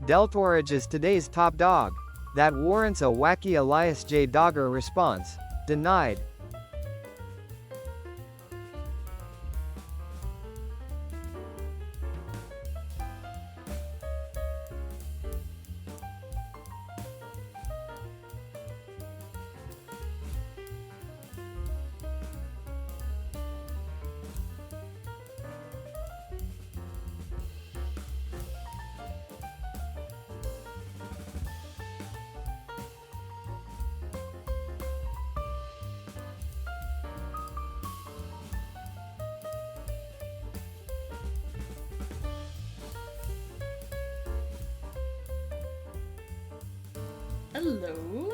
Deltorage is today's top dog. That warrants a wacky Elias J. Dogger response. Denied. Hello?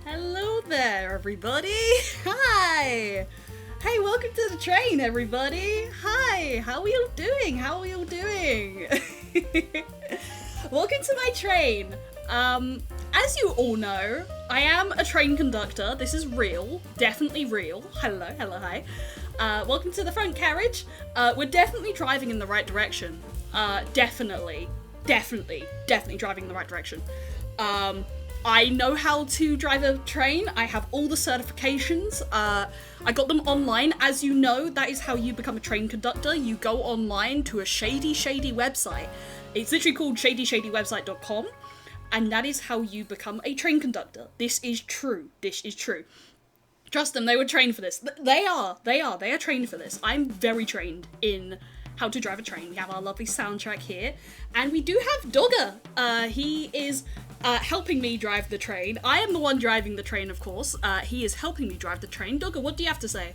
Hello there, everybody! Hi! Hey, welcome to the train, everybody! Hi! How are you doing? How are you doing? Welcome to my train! As you all know, I am a train conductor. This is real. Definitely real. Hello, hi. Welcome to the front carriage. We're definitely driving in the right direction. Definitely driving in the right direction. I know how to drive a train. I have all the certifications. I got them online. As you know, that is how you become a train conductor. You go online to a shady website. It's literally called shadywebsite.com, and that is how you become a train conductor. This is true. Trust them, they were trained for this. They are trained for this. I'm very trained in how to drive a train. We have our lovely soundtrack here, and we do have Dogger. He is helping me drive the train. I am the one driving the train, of course. He is helping me drive the train. Dogger, what do you have to say?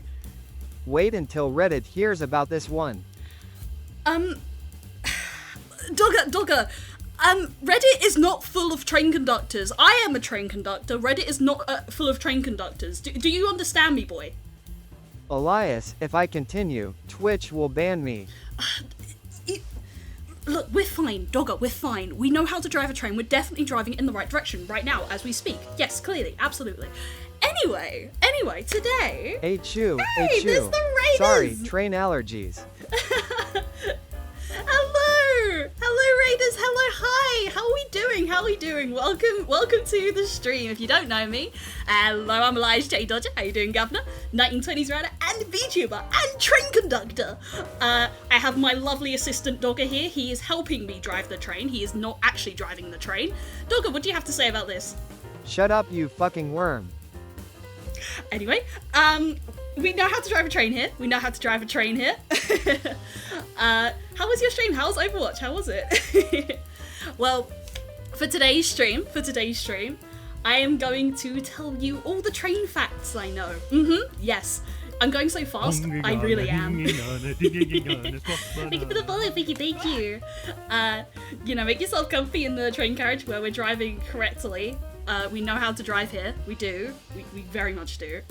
Wait until Reddit hears about this one. Dogger, Reddit is not full of train conductors. I am a train conductor. Reddit is not full of train conductors. Do you understand me, boy? Elias, if I continue, Twitch will ban me. Look, we're fine, Dogger, we're fine. We know how to drive a train. We're definitely driving in the right direction right now as we speak. Yes, clearly, absolutely. Anyway, today... Hey, Chew, there's the Raiders! Sorry, train allergies. Hello Raiders, hi, how are we doing? Welcome to the stream. If you don't know me, hello, I'm Elias J. Dodger. How you doing, Governor? 1920s writer and VTuber and train conductor. I have my lovely assistant Dogger here. He is helping me drive the train. He is not actually driving the train. Dogger, what do you have to say about this? Shut up, you fucking worm. Anyway, we know how to drive a train here. How was your stream? How was Overwatch? How was it? Well, for today's stream, I am going to tell you all the train facts I know. Yes. I'm going so fast, I really am. Thank you for the follow, thank you. Make yourself comfy in the train carriage where we're driving correctly. We know how to drive here. We do. We very much do.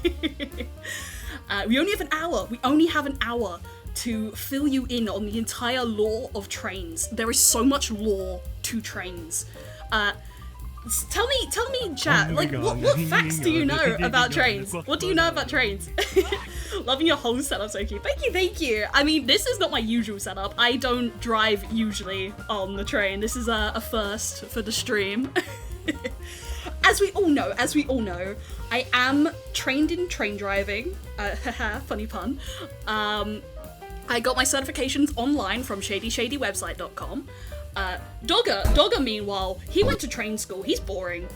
We only have an hour to fill you in on the entire lore of trains. There is so much lore to trains. Tell me, chat, what facts do you know about trains? What do you know about trains? Loving your whole setup, so cute. Thank you. I mean, this is not my usual setup. I don't drive usually on the train. This is a first for the stream. As we all know, I am trained in train driving. Funny pun. I got my certifications online from shadywebsite.com. Dogger, meanwhile, he went to train school. He's boring.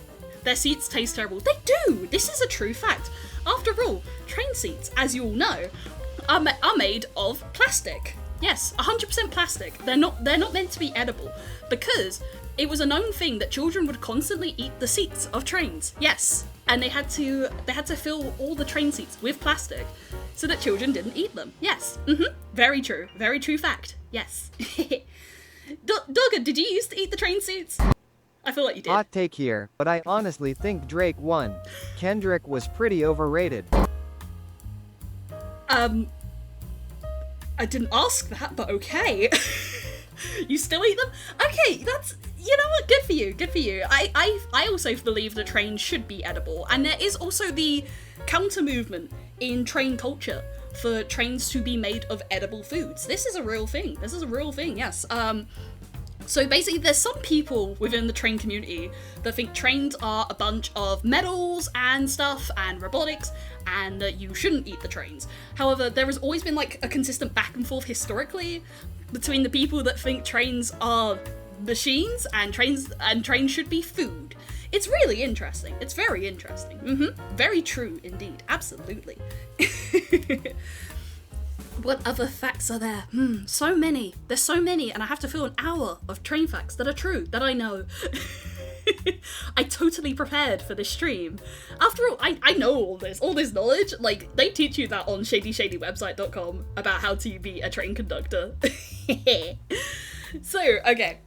Their seats taste terrible. They do! This is a true fact. After all, train seats, as you all know, are made of plastic. Yes, 100% plastic. They're not meant to be edible, because it was a known thing that children would constantly eat the seats of trains. Yes, and they had to fill all the train seats with plastic so that children didn't eat them. Yes, very true fact. Yes. Dogger, did you used to eat the train seats? I feel like you did. Hot take here, but I honestly think Drake won. Kendrick was pretty overrated. I didn't ask that, but okay. You still eat them? Okay, that's, you know what, good for you. I also believe that trains should be edible, and there is also the counter movement in train culture for trains to be made of edible foods. This is a real thing, yes. So basically, there's some people within the train community that think trains are a bunch of metals and stuff and robotics, and that you shouldn't eat the trains. However, there has always been like a consistent back and forth historically between the people that think trains are machines and trains should be food. It's really interesting. It's very interesting. Very true indeed. Absolutely. What other facts are there? So many. There's so many, and I have to fill an hour of train facts that are true, that I know. I totally prepared for this stream. After all, I know all this knowledge. Like, they teach you that on shadyshodywebsite.com about how to be a train conductor. So, okay.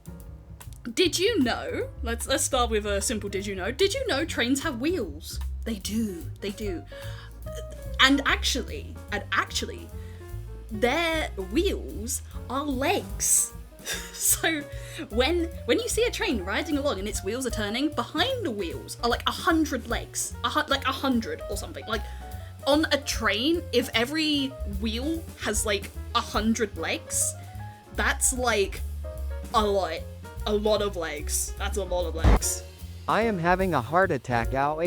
Did you know, let's start with a simple did you know. Did you know trains have wheels? They do. And actually, their wheels are legs. So when you see a train riding along and its wheels are turning, behind the wheels are like 100 legs, like 100 or something. Like on a train, if every wheel has like 100 legs, that's like a lot of legs. That's a lot of legs. I am having a heart attack. Ow,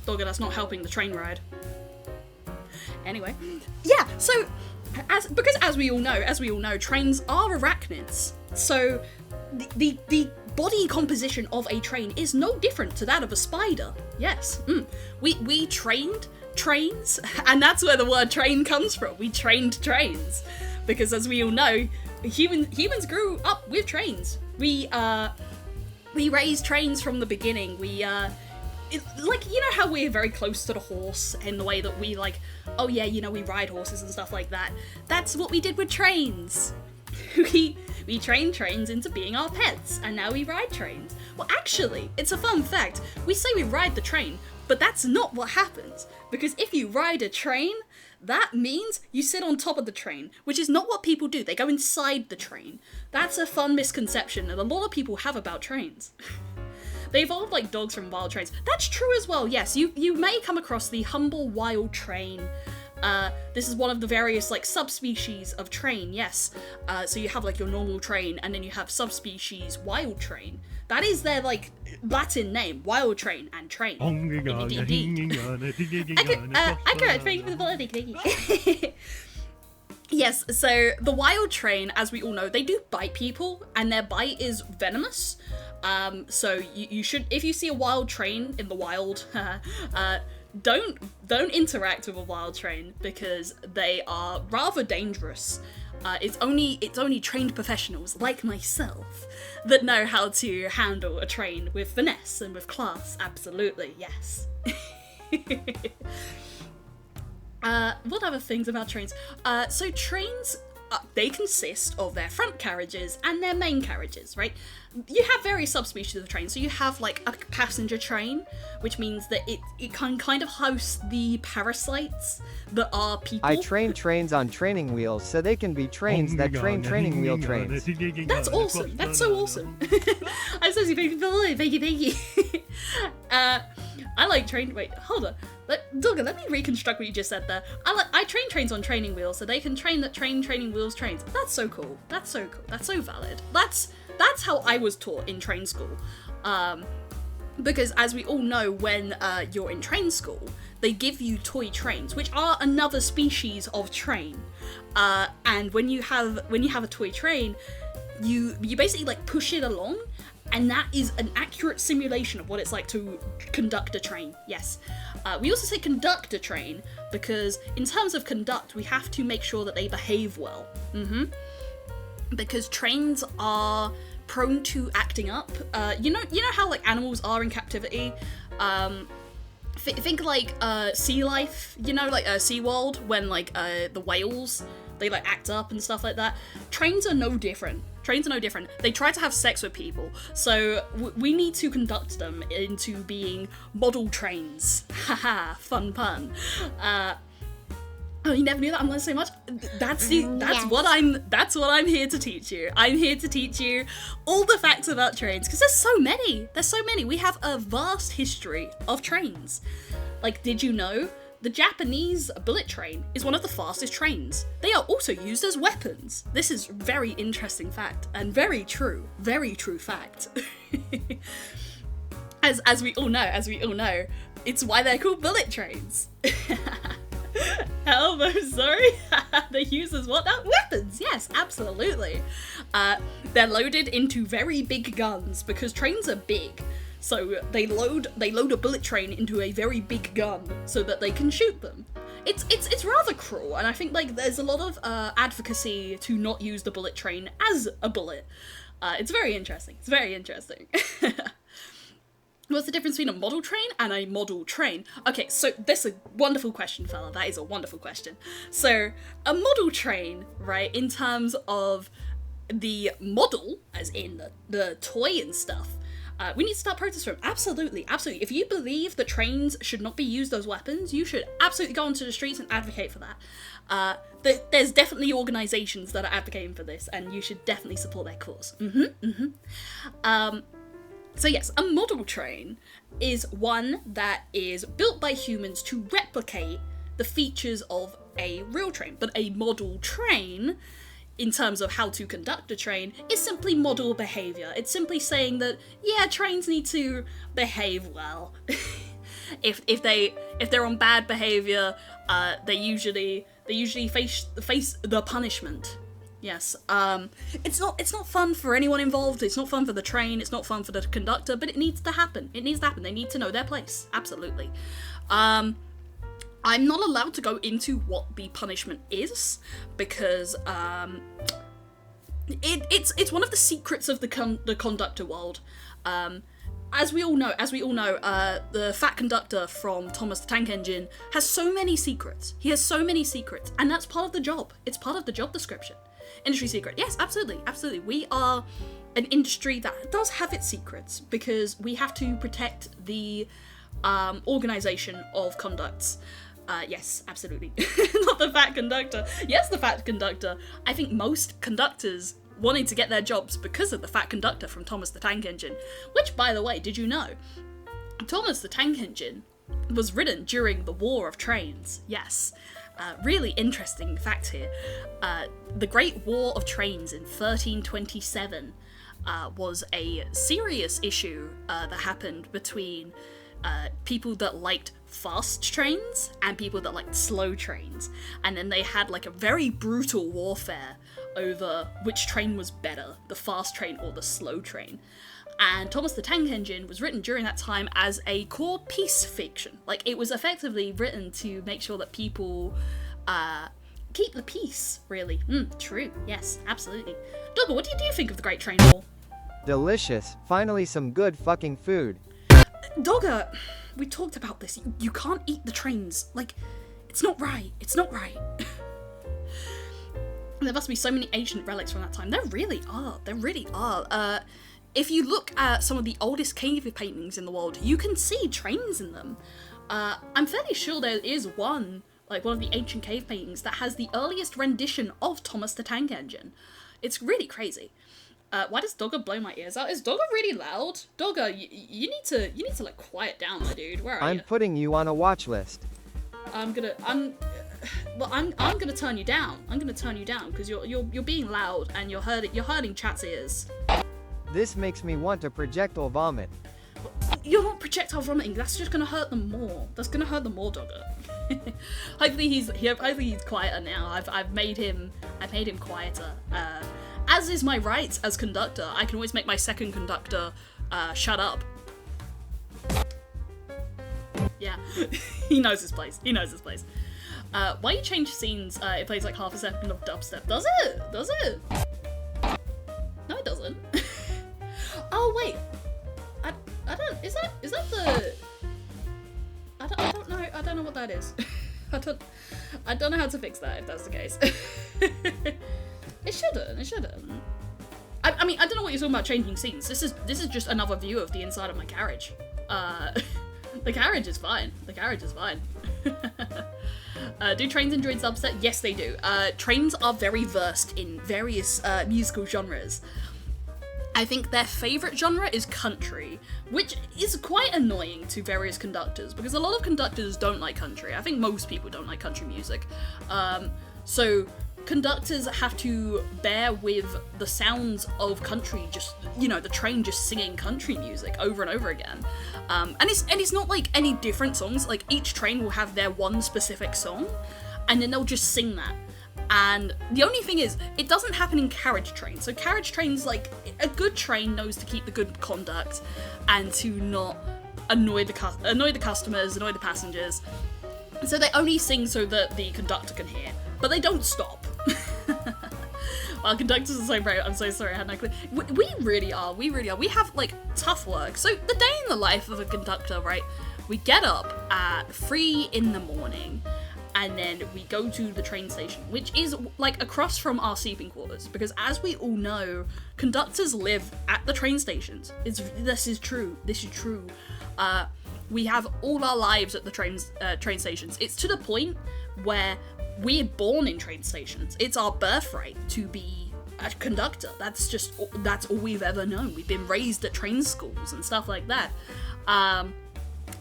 Dogger, that's not helping the train ride. Anyway, yeah, so as we all know, trains are arachnids. So the body composition of a train is no different to that of a spider. Yes. We trained trains, and that's where the word train comes from. We trained trains. Because as we all know, humans grew up with trains. We raised trains from the beginning. Like, you know how we're very close to the horse in the way that we like, oh yeah, you know, we ride horses and stuff like that. That's what we did with trains. We trained trains into being our pets, and now we ride trains. Well, actually, it's a fun fact. We say we ride the train, but that's not what happens. Because if you ride a train, that means you sit on top of the train, which is not what people do. They go inside the train. That's a fun misconception that a lot of people have about trains. They evolved like dogs from wild trains. That's true as well, yes. You may come across the humble wild train. This is one of the various like subspecies of train, yes. So you have like your normal train, and then you have subspecies wild train. That is their like Latin name, wild train and train. Accurate, thank you for the body, thank you. Yes, so the wild train, as we all know, they do bite people, and their bite is venomous. So you should, if you see a wild train in the wild, don't interact with a wild train because they are rather dangerous. It's only trained professionals like myself that know how to handle a train with finesse and with class. Absolutely, yes. What other things about trains? So trains, they consist of their front carriages and their main carriages, right? You have various subspecies of trains. So you have like a passenger train, which means that it can kind of host the parasites that are people. I train trains on training wheels so they can be trains that train training wheel trains. That's awesome. That's so awesome. I'm so thank you. I like train. Wait, hold on. Dogger, let me reconstruct what you just said there. I train trains on training wheels so they can train that training wheels trains. That's so cool. That's so cool. That's so valid. That's how I was taught in train school. Because as we all know, when you're in train school, they give you toy trains, which are another species of train. And when you have a toy train, you basically like push it along, and that is an accurate simulation of what it's like to conduct a train. Yes. We also say conduct a train because in terms of conduct, we have to make sure that they behave well. Because trains are prone to acting up. You know how like animals are in captivity. Think like sea life. You know, like SeaWorld when like the whales, they like act up and stuff like that. Trains are no different. They try to have sex with people, so we need to conduct them into being model trains. Haha, fun pun. Oh, you never knew that? I'm gonna say much. That's what I'm here to teach you. I'm here to teach you all the facts about trains, because there's so many. We have a vast history of trains. Like, did you know the Japanese bullet train is one of the fastest trains. They are also used as weapons. This is very interesting fact, and very true fact. as we all know, it's why they're called bullet trains. Elbow, sorry. They use as what now? Weapons, yes, absolutely. They're loaded into very big guns because trains are big. So they load a bullet train into a very big gun so that they can shoot them. It's rather cruel, and I think like there's a lot of advocacy to not use the bullet train as a bullet. It's very interesting. It's very interesting. What's the difference between a model train and a model train? Okay, so that's a wonderful question, fella. That is a wonderful question. So a model train, right, in terms of the model, as in the toy and stuff. We need to start protests from. Absolutely, absolutely. If you believe that trains should not be used as weapons, you should absolutely go onto the streets and advocate for that. There's definitely organisations that are advocating for this, and you should definitely support their cause. So yes, a model train is one that is built by humans to replicate the features of a real train. But a model train, in terms of how to conduct a train, is simply model behaviour. It's simply saying that, yeah, trains need to behave well. if they're on bad behaviour, they usually face the punishment. Yes. It's not fun for anyone involved. It's not fun for the train. It's not fun for the conductor. But it needs to happen. It needs to happen. They need to know their place. Absolutely. I'm not allowed to go into what the punishment is because it's one of the secrets of the conductor world. As we all know, the fat conductor from Thomas the Tank Engine has so many secrets. He has so many secrets, and that's part of the job. It's part of the job description. Industry secret. Yes, absolutely, absolutely. We are an industry that does have its secrets because we have to protect the organisation of conducts. Yes, absolutely. Not the fat conductor. Yes, the fat conductor. I think most conductors wanted to get their jobs because of the fat conductor from Thomas the Tank Engine. Which, by the way, did you know? Thomas the Tank Engine was written during the War of Trains. Yes. Really interesting fact here. The Great War of Trains in 1327 was a serious issue that happened between people that liked fast trains and people that liked slow trains, and then they had like a very brutal warfare over which train was better, the fast train or the slow train. And Thomas the Tank Engine was written during that time as a core peace fiction. Like, it was effectively written to make sure that people keep the peace, really. True, yes, absolutely. Dogger, what do you think of the Great Train War? Delicious. Finally some good fucking food. Dogger, we talked about this. You can't eat the trains. Like, it's not right. It's not right. There must be so many ancient relics from that time. There really are. There really are. If you look at some of the oldest cave paintings in the world, you can see trains in them. I'm fairly sure there is one of the ancient cave paintings that has the earliest rendition of Thomas the Tank Engine. It's really crazy. Why does Dogger blow my ears out? Is Dogger really loud? Dogger, you need to like quiet down, my dude. Where are you? I'm putting you on a watch list. I'm gonna turn you down. I'm gonna turn you down because you're being loud and you're hurting chat's ears. This makes me want to projectile vomit. You're not projectile vomiting. That's just gonna hurt them more. That's gonna hurt them more, Dogger. Hopefully he's quieter now. I've made him quieter. As is my right as conductor, I can always make my second conductor shut up. Yeah, he knows his place. Why you change scenes? It plays like half a second of dubstep. Does it? No, it doesn't. Oh wait, I don't. Is that the? I don't know what that is. I don't know how to fix that if that's the case. It shouldn't. I mean, I don't know what you're talking about changing scenes. This is just another view of the inside of my carriage. The carriage is fine. Do trains enjoy dubstep? Yes, they do. Trains are very versed in various musical genres. I think their favourite genre is country, which is quite annoying to various conductors, because a lot of conductors don't like country. I think most people don't like country music. So conductors have to bear with the sounds of country, just, you know, the train just singing country music over and over again. And it's not like any different songs, like each train will have their one specific song, and then they'll just sing that. And the only thing is, it doesn't happen in carriage trains. So carriage trains, like, a good train knows to keep the good conduct and to not annoy the customers, annoy the passengers. So they only sing so that the conductor can hear, but they don't stop. Well, conductors are so brave. I'm so sorry, I had no clue. We really are. We have, like, tough work. So the day in the life of a conductor, right? We get up at 3 in the morning, and then we go to the train station, which is, like, across from our sleeping quarters, because as we all know, conductors live at the train stations. This is true. We have all our lives at the train stations. It's to the point where we're born in train stations. It's our birthright to be a conductor. That's all we've ever known. We've been raised at train schools and stuff like that.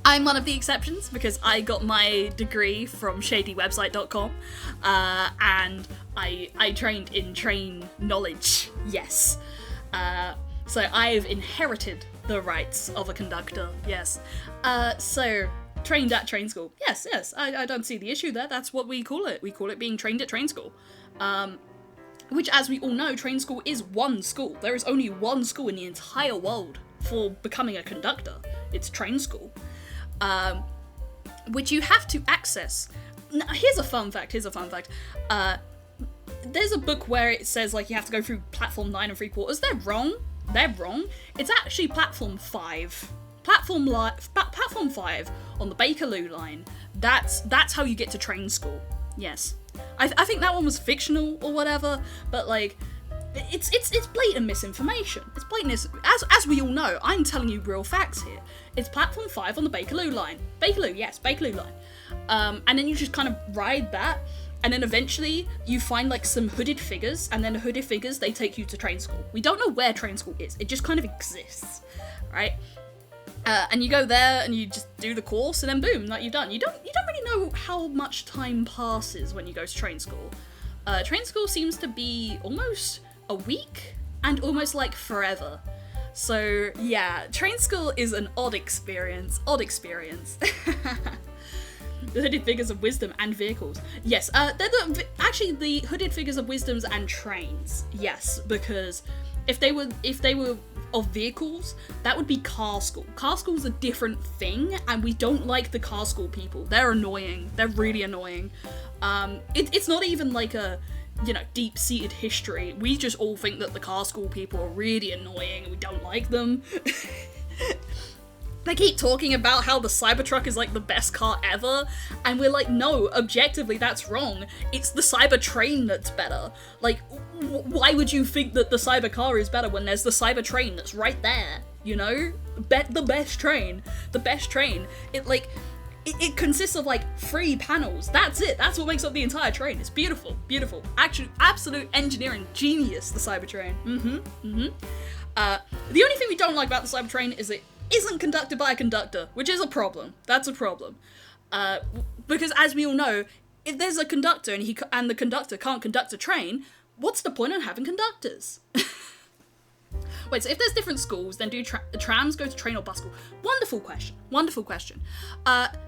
I'm one of the exceptions, because I got my degree from shadywebsite.com, and I trained in train knowledge, yes. So I've inherited the rights of a conductor, yes. So, trained at train school, yes, I don't see the issue there. That's what we call it. We call it being trained at train school. Which, as we all know, train school is one school. There is only one school in the entire world for becoming a conductor. It's train school. Which you have to access. Now, here's a fun fact. There's a book where it says, like, you have to go through platform 9 3/4. They're wrong. It's actually platform 5. Platform 5 on the Bakerloo line. That's how you get to train school. Yes. I think that one was fictional or whatever, but, like, it's blatant misinformation. It's blatant as we all know. I'm telling you real facts here. It's platform 5 on the Bakerloo line. Bakerloo line. And then you just kind of ride that, and then eventually you find, like, some hooded figures, and then the hooded figures, they take you to train school. We don't know where train school is. It just kind of exists, right? And you go there and you just do the course, and then boom, like, you're done. You don't really know how much time passes when you go to train school. Train school seems to be almost a week and almost like forever. So yeah, train school is an odd experience. The hooded figures of wisdom and vehicles. Yes, they're actually the hooded figures of wisdoms and trains. Yes, because if they were of vehicles, that would be car school. Car school's a different thing, and we don't like the car school people. They're annoying. They're really annoying. It's not even like a, you know, deep-seated history. We just all think that the car school people are really annoying and we don't like them. They keep talking about how the Cybertruck is, like, the best car ever, and we're like, no, objectively, that's wrong. It's the Cybertrain that's better. Like, why would you think that the Cybercar is better when there's the Cybertrain that's right there, you know? The best train. It consists of, like, 3 panels. That's it. That's what makes up the entire train. It's beautiful. Actually, absolute engineering genius, the Cybertrain. The only thing we don't like about the Cybertrain is it isn't conducted by a conductor, which is a problem. That's a problem. Because as we all know, if there's a conductor and the conductor can't conduct a train, what's the point in having conductors? Wait, so if there's different schools, then do trams go to train or bus school? Wonderful question.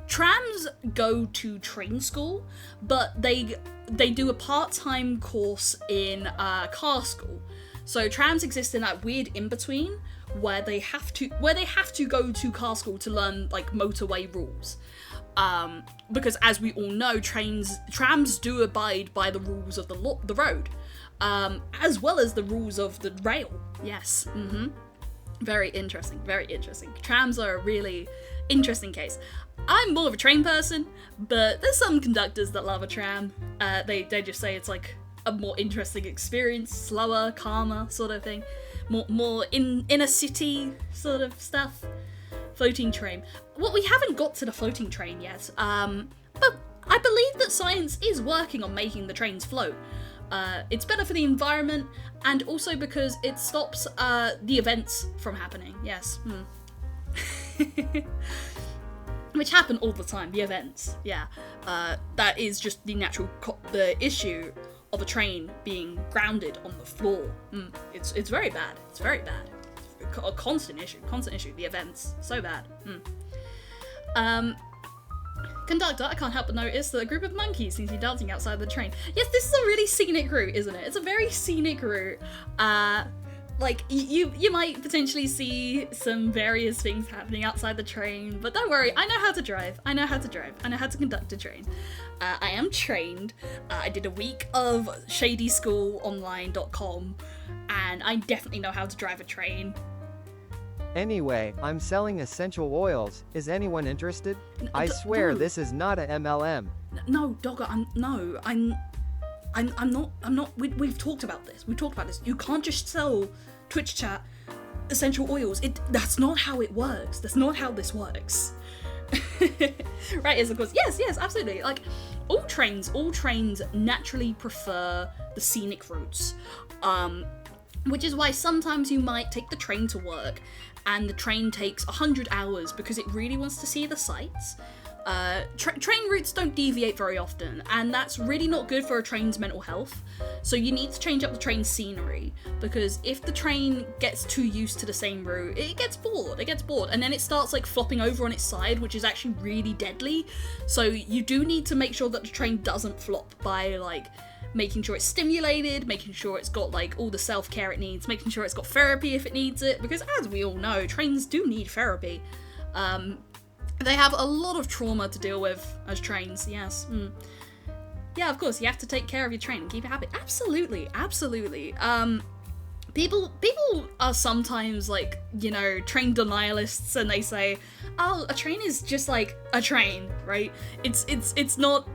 Trams go to train school, but they do a part-time course in car school. So trams exist in that weird in-between where they have to go to car school to learn, like, motorway rules. Because as we all know, trams do abide by the rules of the road, as well as the rules of the rail. Yes. Very interesting. Trams are a really interesting case. I'm more of a train person, but there's some conductors that love a tram. They just say it's, like, a more interesting experience, slower, calmer sort of thing, more in a city sort of stuff. Floating train. Well, we haven't got to the floating train yet, but I believe that science is working on making the trains float. It's better for the environment, and also because it stops the events from happening. Yes. Which happen all the time, the events. Yeah. That is just the natural the issue of a train being grounded on the floor. It's very bad. It's very bad. A constant issue. The events. So bad. Conductor, I can't help but notice that a group of monkeys seems to be dancing outside the train. Yes, this is a really scenic route, isn't it? It's a very scenic route. Like, you might potentially see some various things happening outside the train, but don't worry, I know how to drive. I know how to conduct a train. I am trained. I did a week of shadyschoolonline.com, and I definitely know how to drive a train. Anyway, I'm selling essential oils. Is anyone interested? I swear this is not a MLM. No, Dogger, I'm not. We've talked about this. You can't just sell Twitch chat essential oils. That's not how it works. That's not how this works. Right, is of course. Yes, absolutely. Like, all trains naturally prefer the scenic routes. Which is why sometimes you might take the train to work, and the train takes 100 hours because it really wants to see the sights. Train routes don't deviate very often, and that's really not good for a train's mental health. So you need to change up the train scenery, because if the train gets too used to the same route, it gets bored, and then it starts like flopping over on its side, which is actually really deadly. So you do need to make sure that the train doesn't flop by like making sure it's stimulated, making sure it's got like all the self-care it needs, making sure it's got therapy if it needs it, because as we all know, trains do need therapy. They have a lot of trauma to deal with as trains, yes. Yeah, of course, you have to take care of your train and keep it happy. Absolutely. People are sometimes like, you know, train denialists, and they say, oh, a train is just like a train, right? It's not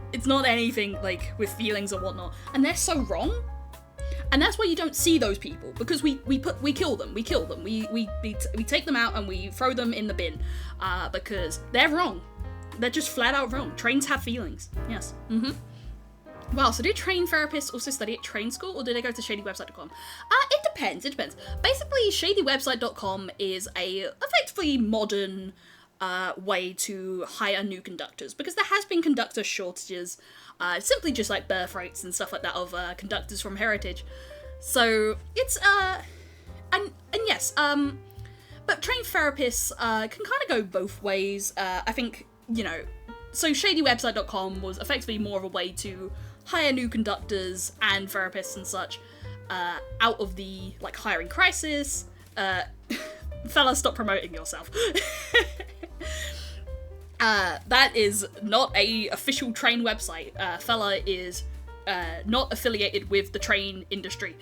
anything like with feelings or whatnot. And they're so wrong. And that's why you don't see those people, because we kill them. We take them out and we throw them in the bin, because they're wrong. They're just flat out wrong. Trains have feelings. Yes. Wow, so do train therapists also study at train school, or do they go to shadywebsite.com? It depends. Basically, shadywebsite.com is a effectively modern way to hire new conductors, because there has been conductor shortages, simply just like birth rates and stuff like that of conductors from heritage. So it's and yes, but train therapists can kind of go both ways. I think, you know, so shadywebsite.com was effectively more of a way to hire new conductors and therapists and such out of the like hiring crisis. Fella, stop promoting yourself. That is not a official train website. Fella is not affiliated with the train industry.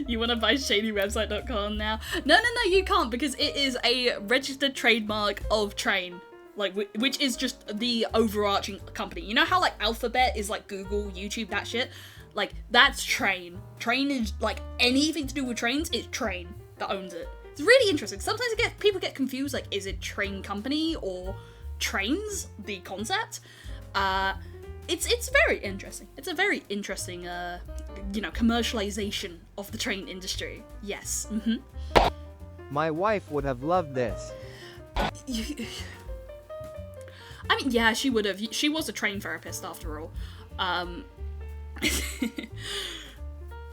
You want to buy shadywebsite.com now? No, you can't, because it is a registered trademark of train. Like, which is just the overarching company. You know how, like, Alphabet is, like, Google, YouTube, that shit? Like, that's Train. Train is, like, anything to do with trains, it's Train that owns it. It's really interesting. Sometimes people get confused, like, is it Train Company or Trains, the concept? It's very interesting. It's a very interesting, you know, commercialization of the train industry. Yes. My wife would have loved this. I mean, yeah, she would have. She was a train therapist after all.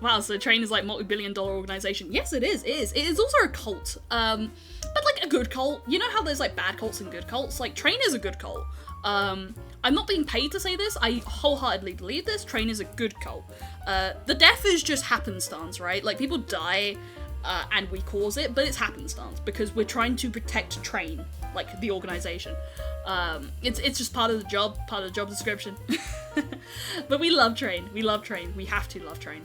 Wow, so Train is like multi-billion-dollar organization. Yes, it is. It is also a cult. But like a good cult. You know how there's like bad cults and good cults? Like, Train is a good cult. I'm not being paid to say this. I wholeheartedly believe this. Train is a good cult. The death is just happenstance, right? Like, people die, and we cause it, but it's happenstance because we're trying to protect Train, like the organization. It's just part of the job description. But we love Train. We love Train. We have to love Train.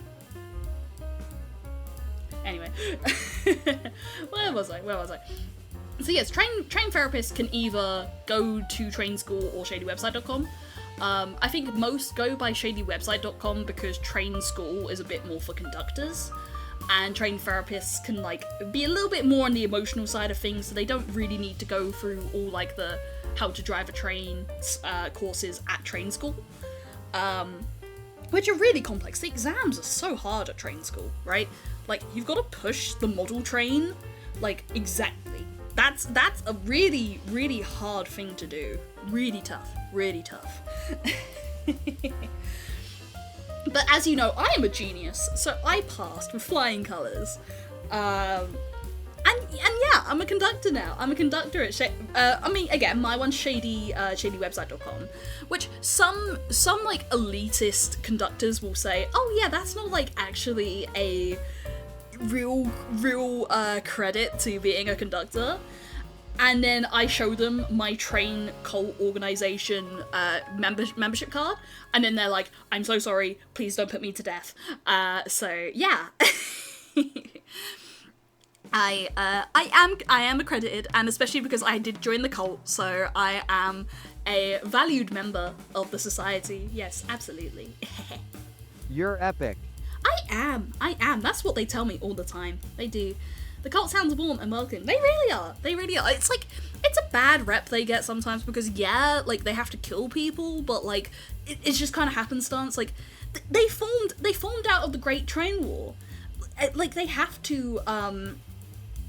Anyway, where was I? So yes, train therapists can either go to train school or shadywebsite.com. I think most go by shadywebsite.com because train school is a bit more for conductors, and train therapists can like be a little bit more on the emotional side of things, so they don't really need to go through all like the how to drive a train courses at train school. which are really complex. The exams are so hard at train school, right? Like, you've got to push the model train, like, exactly. That's a really, really hard thing to do. Really tough. Really tough. But as you know, I am a genius, so I passed with flying colours. And yeah, I'm a conductor now. I'm a conductor at again, my one's shadywebsite.com, which some like elitist conductors will say, oh yeah, that's not like actually a real credit to being a conductor. And then I show them my train cult organization membership card, and then they're like, I'm so sorry, please don't put me to death. So yeah. I am accredited, and especially because I did join the cult, so I am a valued member of the society. Yes, absolutely. You're epic. I am. That's what they tell me all the time. They do. The cult sounds warm and welcome. They really are. It's like, it's a bad rep they get sometimes because, yeah, like, they have to kill people, but, like, it's just kind of happenstance. Like, they formed out of the Great Train War. Like, they have to,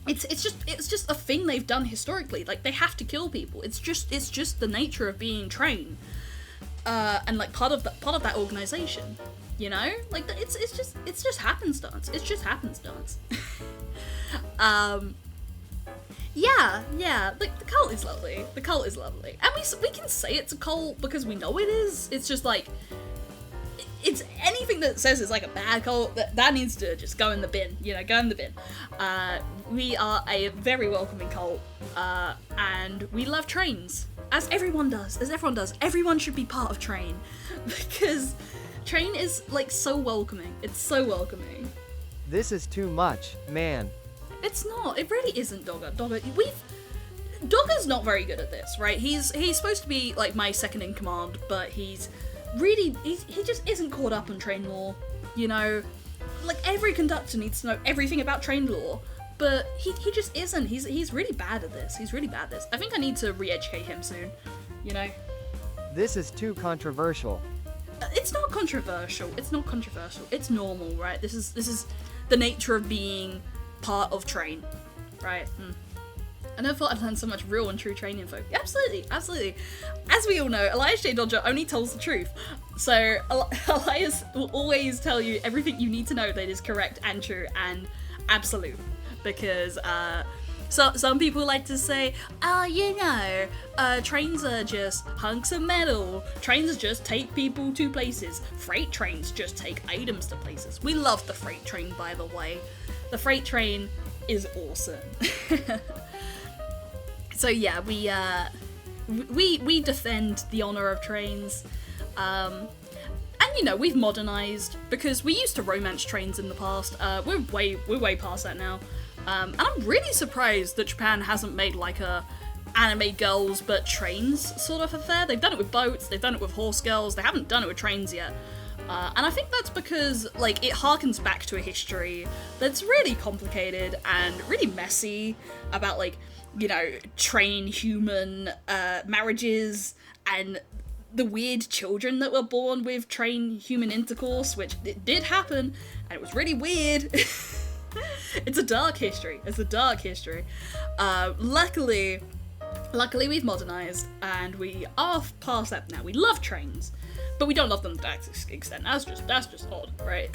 it's just a thing they've done historically. Like, they have to kill people. It's just the nature of being trained, and like part of that organization. You know, like it's just happenstance. It's just happenstance. Yeah. Like the cult is lovely. The cult is lovely, and we can say it's a cult because we know it is. It's just like, it's anything that says it's like a bad cult, that needs to just go in the bin, you know, go in the bin. We are a very welcoming cult, and we love trains, as everyone does. Everyone should be part of Train, because Train is like so welcoming. It's so welcoming. This is too much, man. It's not. It really isn't, Dogger. Dogger's not very good at this, right? He's supposed to be like my second in command, but he just isn't caught up on train lore, you know? Like, every conductor needs to know everything about train lore, but he just isn't. He's really bad at this. I think I need to re-educate him soon, you know? This is too controversial. It's not controversial. It's normal, right? This is the nature of being part of Train, right? I never thought I'd learned so much real and true train info. Absolutely. As we all know, Elias J. Dodger only tells the truth. So Elias will always tell you everything you need to know that is correct and true and absolute. Because some people like to say, trains are just hunks of metal. Trains just take people to places. Freight trains just take items to places. We love the freight train, by the way. The freight train is awesome. So yeah, we defend the honor of trains, and you know, we've modernized because we used to romance trains in the past. We're way past that now, and I'm really surprised that Japan hasn't made like a anime girls but trains sort of affair. They've done it with boats, they've done it with horse girls, they haven't done it with trains yet. And I think that's because, like, it harkens back to a history that's really complicated and really messy about, like, you know, train human marriages and the weird children that were born with train human intercourse, which it did happen, and it was really weird. It's a dark history. Luckily we've modernized, and we are past that now. We love trains. But we don't love them to that extent. That's just odd, right?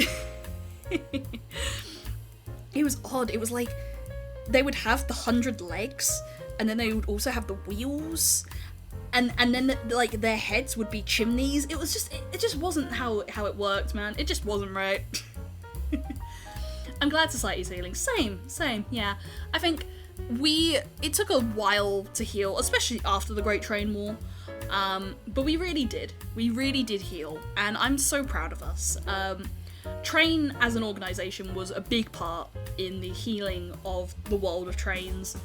It was odd. It was like they would have the 100 legs, and then they would also have the wheels, and then like their heads would be chimneys. It was just it just wasn't how it worked, man. It just wasn't right. I'm glad society's healing. Same. Yeah, I think it took a while to heal, especially after the Great Train War. But we really did heal, and I'm so proud of us. Train as an organisation was a big part in the healing of the world of trains,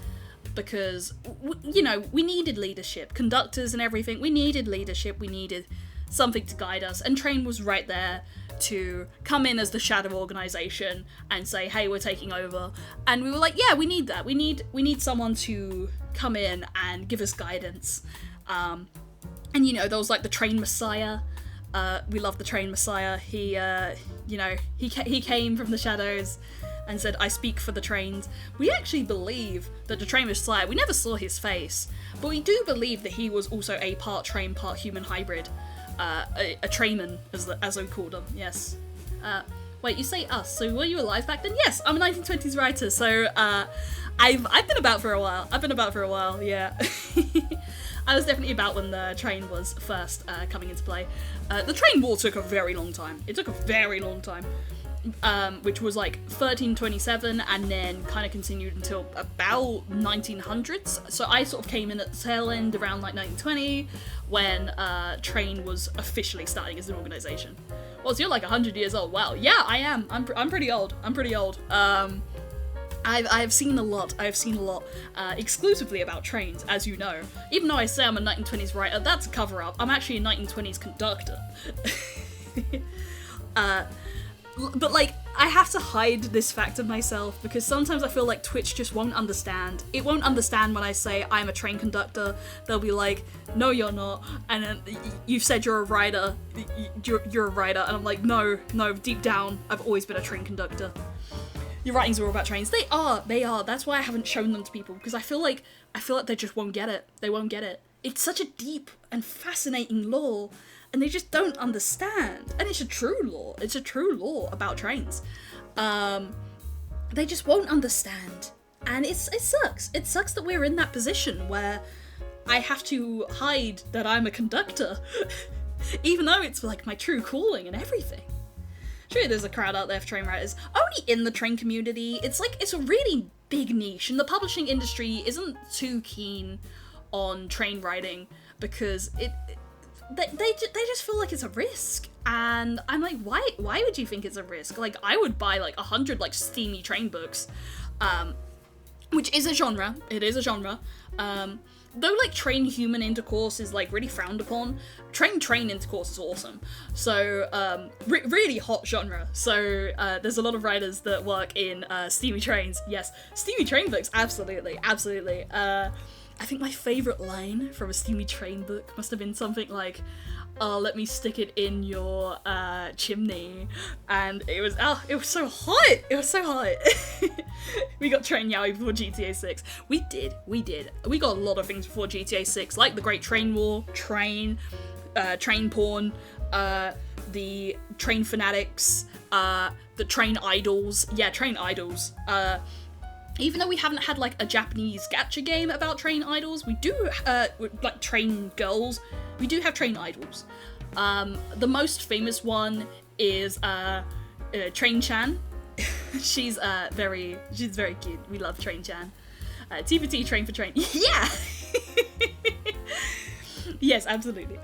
because, you know, we needed leadership, conductors and everything. We needed leadership, we needed something to guide us, and Train was right there to come in as the shadow organisation and say, hey, we're taking over. And we were like, yeah, we need that. We need someone to come in and give us guidance. And, you know, there was like the Train Messiah, We love the train messiah. He, he came from the shadows and said, "I speak for the trains." We actually believe that the train messiah, we never saw his face, but we do believe that he was also a part train, part human hybrid. A trainman, as I called him, yes. Wait, you say us, so were you alive back then? Yes, I'm a 1920s writer, so I've been about for a while. Yeah. I was definitely about when the train was first coming into play. The train war took a very long time. It took a very long time. Which was like 1327 and then kind of continued until about 1900s. So I sort of came in at the tail end around like 1920 when Train was officially starting as an organization. Well, so you're like 100 years old. Wow. Yeah, I am. I'm pretty old. I've seen a lot. Exclusively about trains, as you know. Even though I say I'm a 1920s writer, that's a cover-up. I'm actually a 1920s conductor. But, like, I have to hide this fact of myself because sometimes I feel like Twitch just won't understand. It won't understand when I say I'm a train conductor. They'll be like, "No, you're not." And then you've said you're a writer. You're a writer. And I'm like, no, deep down, I've always been a train conductor. Your writings are all about trains. They are. That's why I haven't shown them to people because I feel like they just won't get it. They won't get it. It's such a deep and fascinating lore. And they just don't understand. And it's a true lore. It's a true lore about trains. They just won't understand. And it sucks. It sucks that we're in that position where I have to hide that I'm a conductor. Even though it's like my true calling and everything. Sure, there's a crowd out there for train writers. Only in the train community. It's a really big niche. And the publishing industry isn't too keen on train writing because they just feel like it's a risk, and I'm like, why would you think it's a risk? Like, I would buy like 100 like steamy train books, which is a genre. It is a genre. Though like train human intercourse is like really frowned upon, train intercourse is awesome. So really hot genre. So there's a lot of writers that work in steamy trains. Yes, steamy train books, absolutely. I think my favourite line from a steamy train book must have been something like, "Oh, let me stick it in your chimney," and it was so hot. It was so hot. We got Train Yaoi before GTA 6. We did. We got a lot of things before GTA 6, like the Great Train War, train porn, the train fanatics, the train idols. Yeah, train idols. Even though we haven't had like a Japanese gacha game about train idols, we do like train girls. We do have train idols. The most famous one is Train-chan. she's very cute. We love Train-chan. T for Train for Train. Yeah. Yes, absolutely.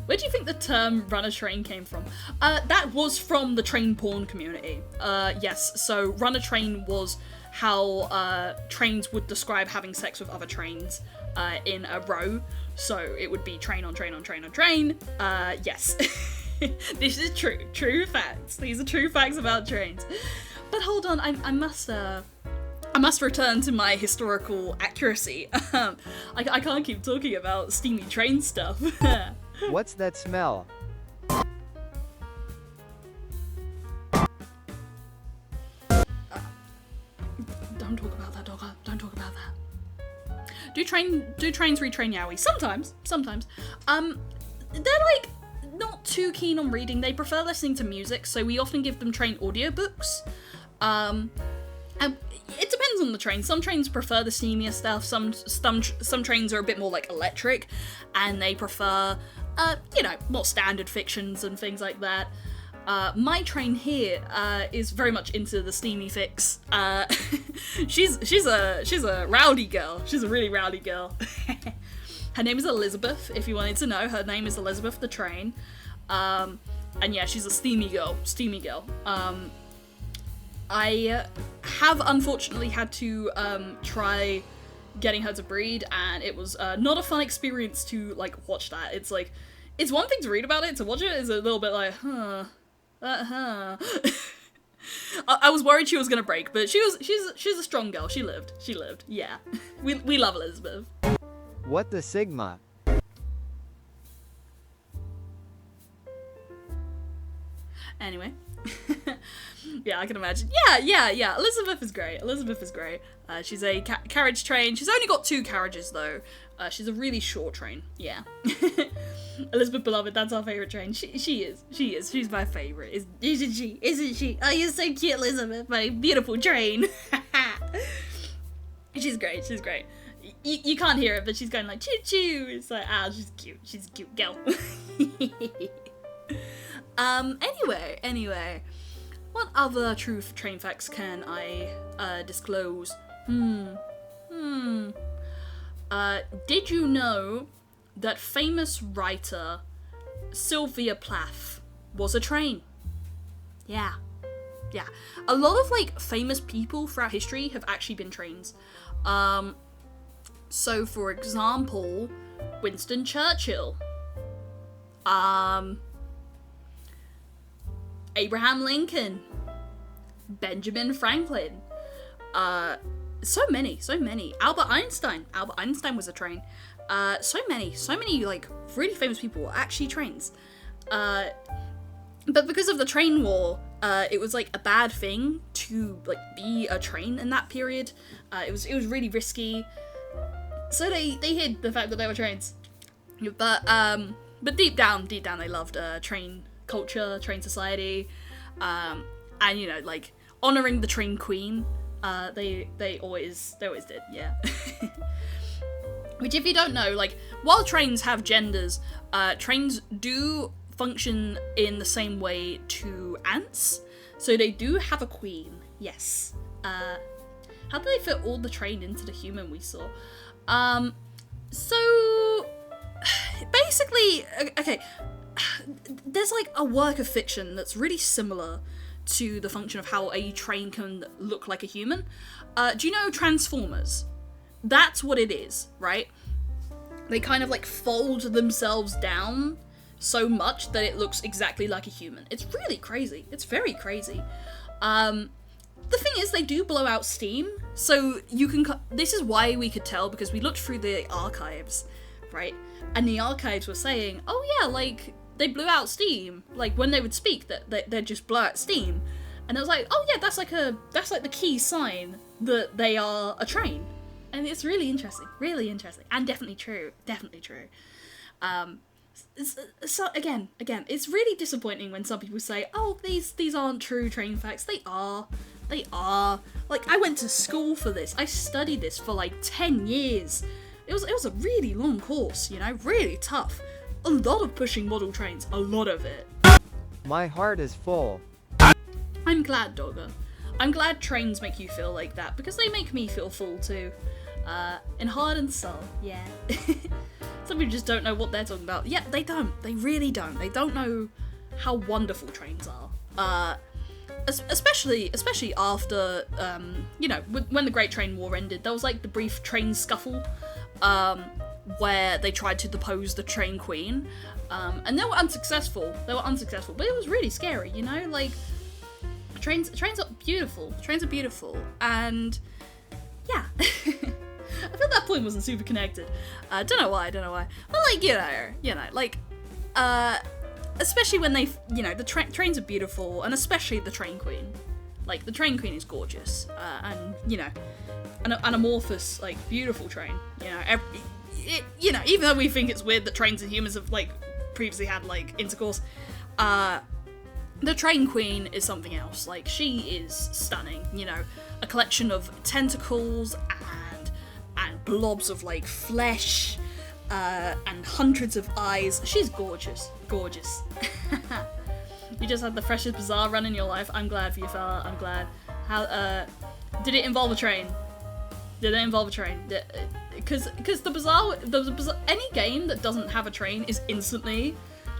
Where do you think the term "run a train" came from? That was from the train porn community. Yes, so run a train was how trains would describe having sex with other trains in a row. So it would be train on train on train on train. Yes. This is true. True facts. These are true facts about trains. But hold on, I must return to my historical accuracy. I can't keep talking about steamy train stuff. What's that smell? Don't talk about that, Dogger. Don't talk about that. Do trains retrain yaoi? Sometimes. They're like not too keen on reading. They prefer listening to music, so we often give them train audiobooks. And it depends on the train. Some trains prefer the steamier stuff. Some trains are a bit more like electric, and they prefer more standard fictions and things like that. My train here is very much into the steamy fix. She's a rowdy girl. She's a really rowdy girl. Her name is Elizabeth, if you wanted to know. Her name is Elizabeth the Train. And yeah, she's a steamy girl. I have unfortunately had to try getting her to breed, and it was not a fun experience to like watch that. It's like, it's one thing to read about it, to watch it is a little bit like, I was worried she was gonna break, but she's a strong girl. She lived. Yeah, we love Elizabeth. What the Sigma? Anyway. Yeah, I can imagine. Yeah. Elizabeth is great. She's a carriage train. She's only got 2 carriages, though. She's a really short train. Yeah. Elizabeth Beloved, that's our favourite train. She is. She's my favourite. Isn't she? Oh, you're so cute, Elizabeth. My beautiful train. She's great. You can't hear it, but she's going like, choo-choo. It's like, she's cute. She's a cute girl. Anyway. What other true train facts can I disclose? Did you know that famous writer Sylvia Plath was a train? Yeah. A lot of like famous people throughout history have actually been trains. So for example, Winston Churchill. Abraham Lincoln, Benjamin Franklin, so many. Albert Einstein was a train. So many like really famous people were actually trains. But because of the train war, it was like a bad thing to like be a train in that period. It was really risky. So they hid the fact that they were trains. But deep down they loved train culture, train society, and you know, like honoring the train queen. They always did, yeah. Which, if you don't know, like while trains have genders, trains do function in the same way to ants. So they do have a queen, yes. How do they fit all the train into the human we saw? So basically, okay. There's like a work of fiction that's really similar to the function of how a train can look like a human. Do you know Transformers? That's what it is, right? They kind of like fold themselves down so much that it looks exactly like a human. It's really crazy. It's very crazy. The thing is, they do blow out steam, so you can. This is why we could tell, because we looked through the archives, right? And the archives were saying, oh yeah, like they blew out steam, like when they would speak, that they'd just blow out steam, and it was like, oh yeah, that's like the key sign that they are a train, and it's really interesting, and definitely true. So again, it's really disappointing when some people say, oh, these aren't true train facts. They are. Like, I went to school for this. I studied this for like 10 years. It was a really long course, you know, really tough. A lot of pushing model trains, a lot of it. My heart is full. I'm glad, Dogger. I'm glad trains make you feel like that, because they make me feel full too. In heart and soul, yeah. Some people just don't know what they're talking about. Yeah, they don't. They really don't. They don't know how wonderful trains are. Especially after, you know, when the Great Train War ended, there was like the brief train scuffle, where they tried to depose the train queen, and they were unsuccessful, but it was really scary, you know, like, trains are beautiful, and, yeah. I feel that point wasn't super connected, don't know why, but like, you know, like, especially when they, you know, the trains are beautiful, and especially the train queen, like, the train queen is gorgeous, and, you know, an amorphous, like, beautiful train, you know, you know, even though we think it's weird that trains and humans have, like, previously had, like, intercourse, the train queen is something else. Like, she is stunning, you know, a collection of tentacles and blobs of, like, flesh, and hundreds of eyes. She's gorgeous. You just had the freshest bazaar run in your life. I'm glad for you, fella. I'm glad. How, did it involve a train? Because the bazaar, any game that doesn't have a train is instantly,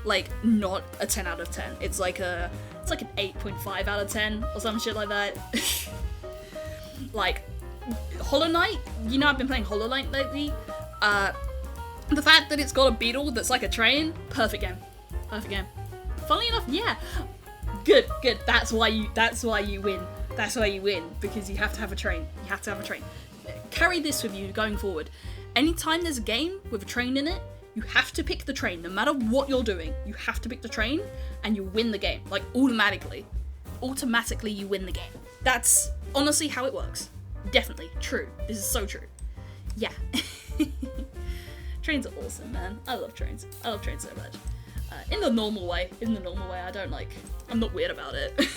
like, not a 10 out of 10. It's like an 8.5 out of 10 or some shit like that. Like, Hollow Knight, you know, I've been playing Hollow Knight lately. The fact that it's got a beetle that's like a train, perfect game. Funnily enough, yeah. Good. That's why you win. Because you have to have a train. Carry this with you going forward. Anytime there's a game with a train in it, You have to pick the train, no matter what you're doing. You have to pick the train, and you win the game, like automatically. Automatically, you win the game. That's honestly how it works. Definitely true. This is so true. Yeah. Trains are awesome, man. I love trains. I love trains so much. In the normal way. I don't like. I'm not weird about it.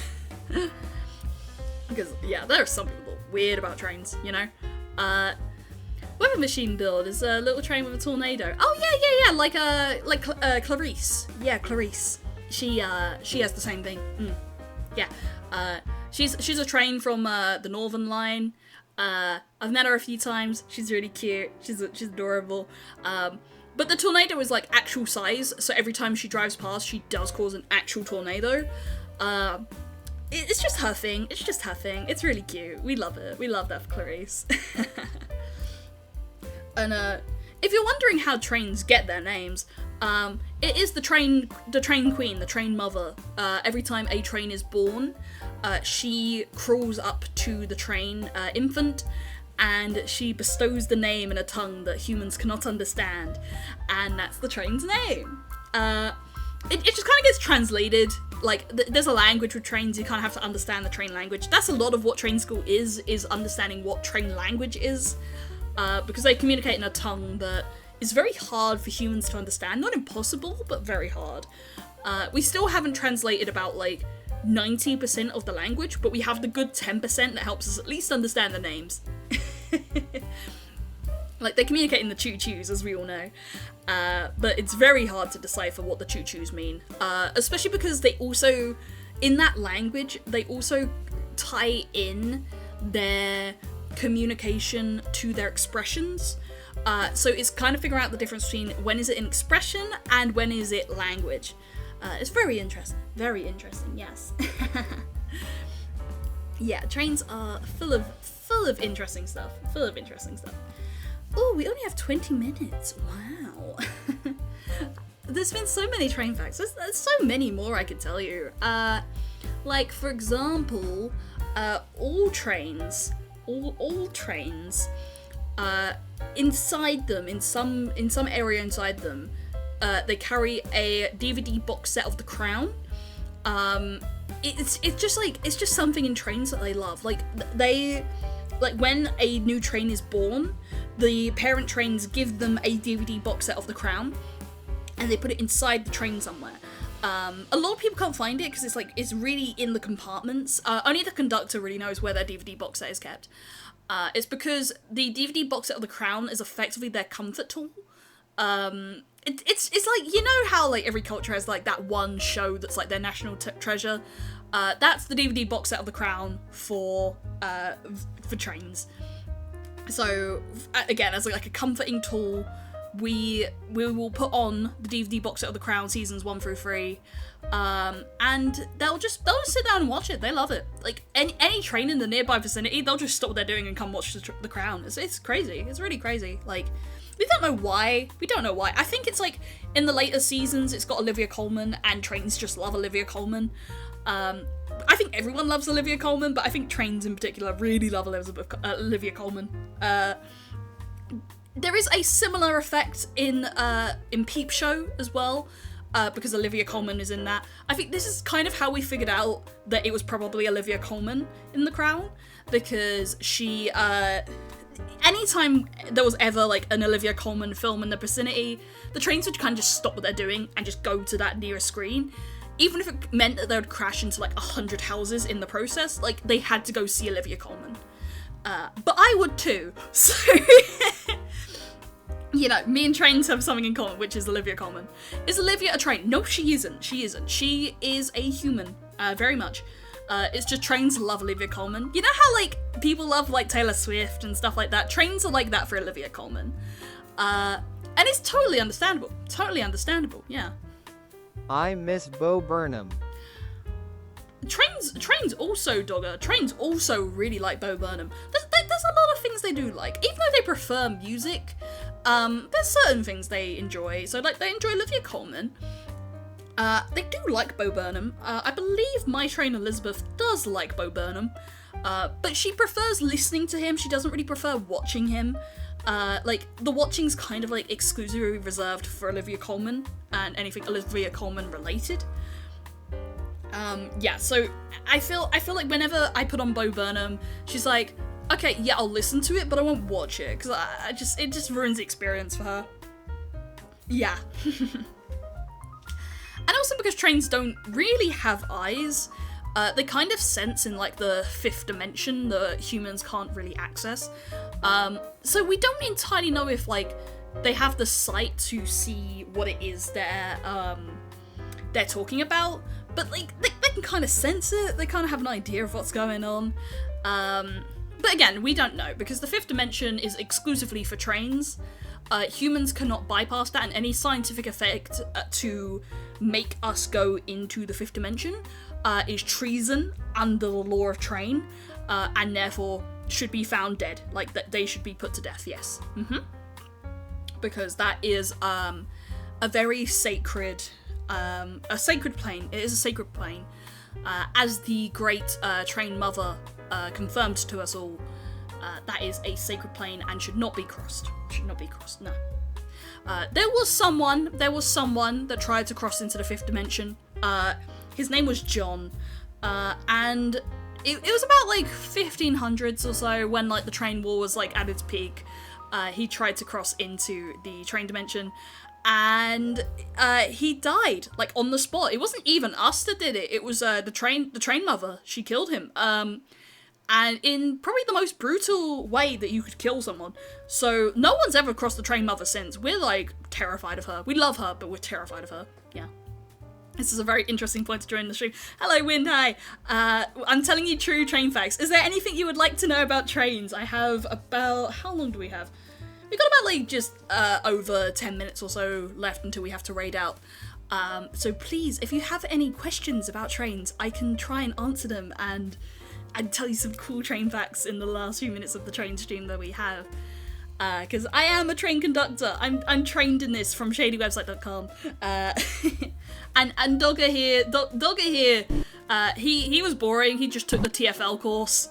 Because yeah, there are some people weird about trains, you know. Weather machine build is a little train with a tornado. Oh yeah, like Clarice. Yeah, Clarice. She has the same thing. Yeah. She's a train from the Northern Line. I've met her a few times. She's really cute. She's adorable. But the tornado is like actual size, so every time she drives past, she does cause an actual tornado. It's just her thing. It's really cute. We love it. We love that for Clarice. And if you're wondering how trains get their names, it is the train queen, the train mother. Every time a train is born, she crawls up to the train infant, and she bestows the name in a tongue that humans cannot understand, and that's the train's name. It just kind of gets translated. Like, there's a language with trains, you kind of have to understand the train language. That's a lot of what train school is understanding what train language is. Because they communicate in a tongue that is very hard for humans to understand. Not impossible, but very hard. We still haven't translated about, like, 90% of the language, but we have the good 10% that helps us at least understand the names. Like, they communicate in the choo-choos, as we all know. But it's very hard to decipher what the choo-choos mean. Especially because they also, in that language, they also tie in their communication to their expressions. So it's kind of figuring out the difference between when is it an expression and when is it language. It's very interesting, yes. Yeah, trains are full of interesting stuff, Oh, we only have 20 minutes, wow. There's been so many train facts, there's so many more I could tell you. Like, for example, all trains, inside them, in some area inside them, they carry a DVD box set of The Crown. It's just something in trains that they love. Like when a new train is born, the parent trains give them a DVD box set of The Crown, and they put it inside the train somewhere. A lot of people can't find it because it's really in the compartments. Only the conductor really knows where their DVD box set is kept. It's because the DVD box set of The Crown is effectively their comfort tool. It's like, you know how like every culture has like that one show that's like their national treasure. That's the DVD box set of The Crown for trains. So again, as like a comforting tool, we will put on the DVD box set of The Crown seasons 1 through 3, and they'll just sit down and watch it. They love it. Like any train in the nearby vicinity, they'll just stop what they're doing and come watch the Crown. It's crazy. It's really crazy. Like, we don't know why. I think it's like in the later seasons, it's got Olivia Colman, and trains just love Olivia Colman. I think everyone loves Olivia Colman, but I think trains in particular really love Olivia Colman. There is a similar effect in Peep Show as well, because Olivia Colman is in that. I think this is kind of how we figured out that it was probably Olivia Colman in The Crown, because she, anytime there was ever like an Olivia Colman film in the vicinity, the trains would kind of just stop what they're doing and just go to that nearest screen. Even if it meant that they would crash into like 100 houses in the process, like they had to go see Olivia Colman. But I would too, so... You know, me and trains have something in common, which is Olivia Colman. Is Olivia a train? No, she isn't. She is a human, very much. It's just trains love Olivia Colman. You know how, like, people love, like, Taylor Swift and stuff like that? Trains are like that for Olivia Colman. And it's totally understandable. Yeah. I miss Bo Burnham. Trains also, Dogger. Trains also really like Bo Burnham. There's a lot of things they do like. Even though they prefer music, there's certain things they enjoy. So, like, they enjoy Olivia Colman. They do like Bo Burnham. I believe my train Elizabeth does like Bo Burnham. But she prefers listening to him. She doesn't really prefer watching him. Like, the watching's kind of, like, exclusively reserved for Olivia Colman and anything Olivia Colman related. Yeah, so I feel like whenever I put on Bo Burnham, she's like, okay, yeah, I'll listen to it, but I won't watch it, because it just ruins the experience for her. Yeah. And also because trains don't really have eyes, they kind of sense in, like, the fifth dimension that humans can't really access. So we don't entirely know if, like, they have the sight to see what it is they're talking about, but, like, they can kind of sense it, they kind of have an idea of what's going on. But again, we don't know, because the fifth dimension is exclusively for trains. Humans cannot bypass that, and any scientific effect to make us go into the fifth dimension is treason under the law of train, and therefore should be found dead. Like, that they should be put to death, yes. Because that is a very sacred, a sacred plane. It is a sacred plane. As the great train mother confirmed to us all, that is a sacred plane and should not be crossed. Should not be crossed, no. There was someone that tried to cross into the fifth dimension. His name was John, and it was about, like, 1500s or so, when, like, the train war was, like, at its peak. He tried to cross into the train dimension, and he died, like, on the spot. It wasn't even us that did it. It was the train mother. She killed him. And in probably the most brutal way that you could kill someone. So no one's ever crossed the train mother since. We're, like, terrified of her. We love her, but we're terrified of her. Yeah. This is a very interesting point to join the stream. Hello, Wind, hi. I'm telling you true train facts. Is there anything you would like to know about trains? I have about... How long do we have? We've got about, like, just over 10 minutes or so left until we have to raid out. So please, if you have any questions about trains, I can try and answer them and tell you some cool train facts in the last few minutes of the train stream that we have. Because I am a train conductor. I'm trained in this from shadywebsite.com. And Dogger here, he was boring. He just took the TFL course.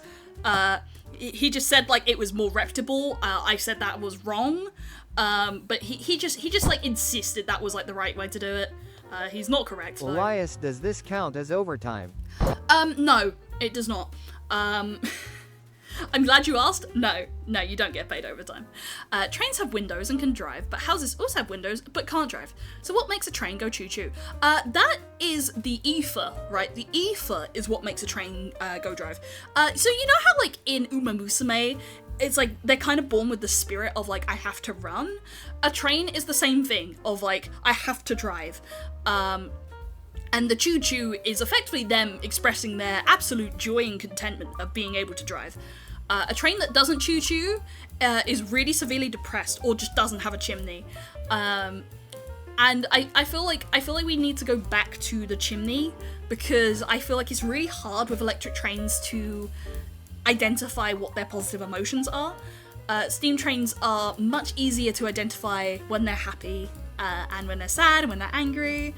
He just said, like, it was more reputable. I said that was wrong. But he just like insisted that was, like, the right way to do it. He's not correct, though. Elias, does this count as overtime? No, it does not. I'm glad you asked. No, you don't get paid overtime. Trains have windows and can drive, but houses also have windows but can't drive. So what makes a train go choo-choo? That is the ether, right? The ether is what makes a train go drive. So you know how, like, in Uma Musume, it's like they're kind of born with the spirit of, like, I have to run? A train is the same thing, of, like, I have to drive. And the choo-choo is effectively them expressing their absolute joy and contentment of being able to drive. A train that doesn't choo-choo is really severely depressed or just doesn't have a chimney. And I feel like we need to go back to the chimney, because I feel like it's really hard with electric trains to identify what their positive emotions are. Steam trains are much easier to identify when they're happy and when they're sad and when they're angry.